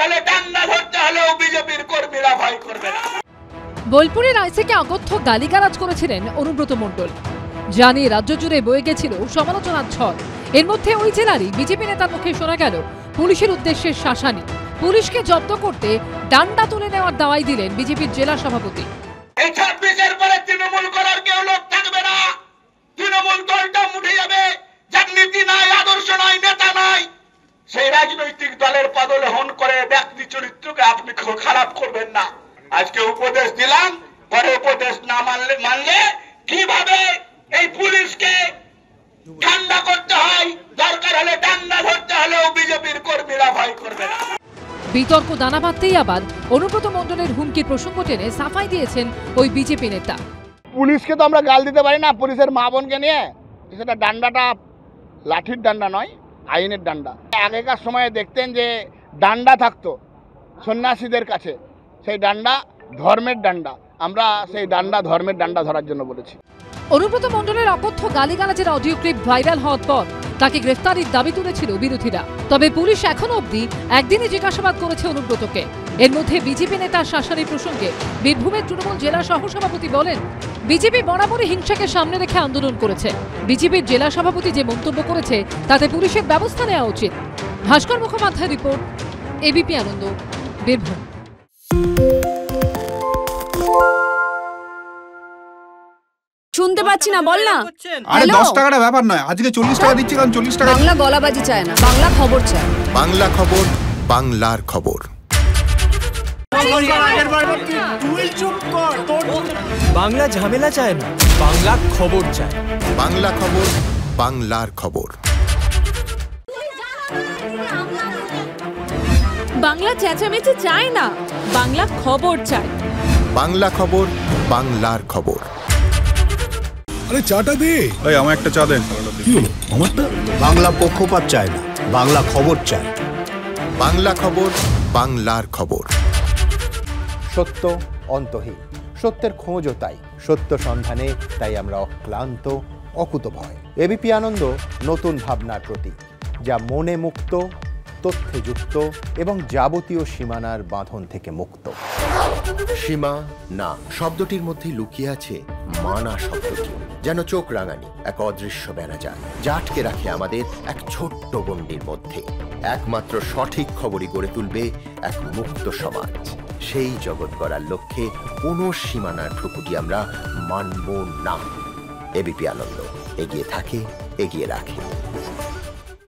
হলে ডান্ডা ধরতে হলেও বিজেপির কর্মীরা ভয় করবে না। বোলপুরের আইসিকে অকথ্য গালিগালাজ করেছিলেন অনুব্রত মণ্ডল, জানিয়ে রাজ্য জুড়ে বয়ে গেছিল সমালোচনার ঝড়। এর মধ্যে ওই জেলারই বিজেপি নেতার মুখে শোনা গেল পুলিশের উদ্দেশ্যে শাসানি। পুলিশকে জব্দ করতে ডান্ডা তুলে নেওয়ার দাওয়াই দিলেন বিজেপির জেলা সভাপতি। এই 26-এর পরে তৃণমূল করার কেউ লোক থাকবে না। তৃণমূল দলটা মুঠে যাবে, যার নীতি নাই, আদর্শ নাই, নেতা নাই। সেই রাজনৈতিক দলের পদলেহন করে ব্যক্তি চরিত্রকে আপনি খারাপ করবেন না। আজকে উপদেশ দিলাম, পরে উপদেশ না মানলে কিভাবে এই পুলিশকে ঠান্ডা করতে হয়, দরকার হলে ডান্ডা ধরতে হলেও বিজেপির কর্মীরা ভয় করবে না। বিতর্ক দানা বাঁধতেই আবার অনুব্রত মণ্ডলের হুমকির প্রসঙ্গ টেনে সাফাই দিয়েছেন ওই বিজেপি নেতা। পুলিশকে তো আমরা গাল দিতে পারি না, পুলিশের মা বোনকে নিয়ে। সেটা ডান্ডাটা লাঠির ডান্ডা নয়, আইনের ডান্ডা। আগেকার সময়ে দেখতেন যে ডান্ডা থাকতো সন্ন্যাসীদের কাছে, সেই ডান্ডা ধর্মের ডান্ডা। আমরা সেই ডান্ডা ধর্মের ডান্ডা ধরার জন্য বলেছি। অনুব্রত মণ্ডলের অকথ্য গালিগালাজের অডিও ক্লিপ ভাইরাল হওয়ার পর তাকে গ্রেফতারির দাবি তুলেছিল বিরোধীরা। তবে পুলিশ এখনো অবধি একদিনে জিজ্ঞাসাবাদ করেছে অনুব্রতকে। এর মধ্যে বিজেপি নেতার শাসানি প্রসঙ্গে বীরভূমের তৃণমূল জেলা সহসভাপতি বলেন, বিজেপি বরাবরই হিংসাকে সামনে রেখে আন্দোলন করেছে। বিজেপির জেলা সভাপতি যে মন্তব্য করেছে তাতে পুলিশের ব্যবস্থা নেওয়া উচিত। ভাস্কর মুখোপাধ্যায় রিপোর্ট, এবিপি আনন্দ, বীরভূম। শুনতে পাচ্ছি না, বল না। আরে 10 টাকাটা ব্যাপার নয়, আজকে 40 টাকা দিচ্ছি, কারণ 40 টাকা। বাংলা গলাবাজি চায় না, বাংলা খবর চায়। বাংলা খবর, বাংলার খবর। বাংলা ঝামেলা চায় না, বাংলা খবর চায়। বাংলা খবর, বাংলার খবর। বাংলা চেঁচামেচি চায় না, বাংলা খবর চায়। বাংলা খবর, বাংলার খবর। আরে চাটা দে। এই আমার একটা চা দেন। কি হলো আমারটা? বাংলা পক্ষপাত চায় না, বাংলা খবর চায়। বাংলা খবর, বাংলার খবর। সত্য অন্তহীন, সত্যের খোঁজও তাই, সত্য সন্ধানে তাই আমরা অক্লান্ত, অকুতভয়। এবিপি আনন্দ নতুন ভাবনার প্রতীক, যা মনে মুক্ত, তথ্যে যুক্ত এবং যাবতীয় সীমানার বাঁধন থেকে মুক্ত। সীমা না শব্দটির মধ্যে লুকিয়ে আছে মানা শব্দটি, যেন চোখ রাঙানি এক অদৃশ্য বেড়াজাল, যা আটকে রাখে আমাদের এক ছোট্ট গণ্ডির মধ্যে। একমাত্র সঠিক খবরই গড়ে তুলবে এক মুক্ত সমাজ। সেই জগৎ গড়ার লক্ষ্যে কোনো সীমানার ঠুকুটি আমরা মানব না। এবিপি আনন্দ এগিয়ে থাকে, এগিয়ে রাখে।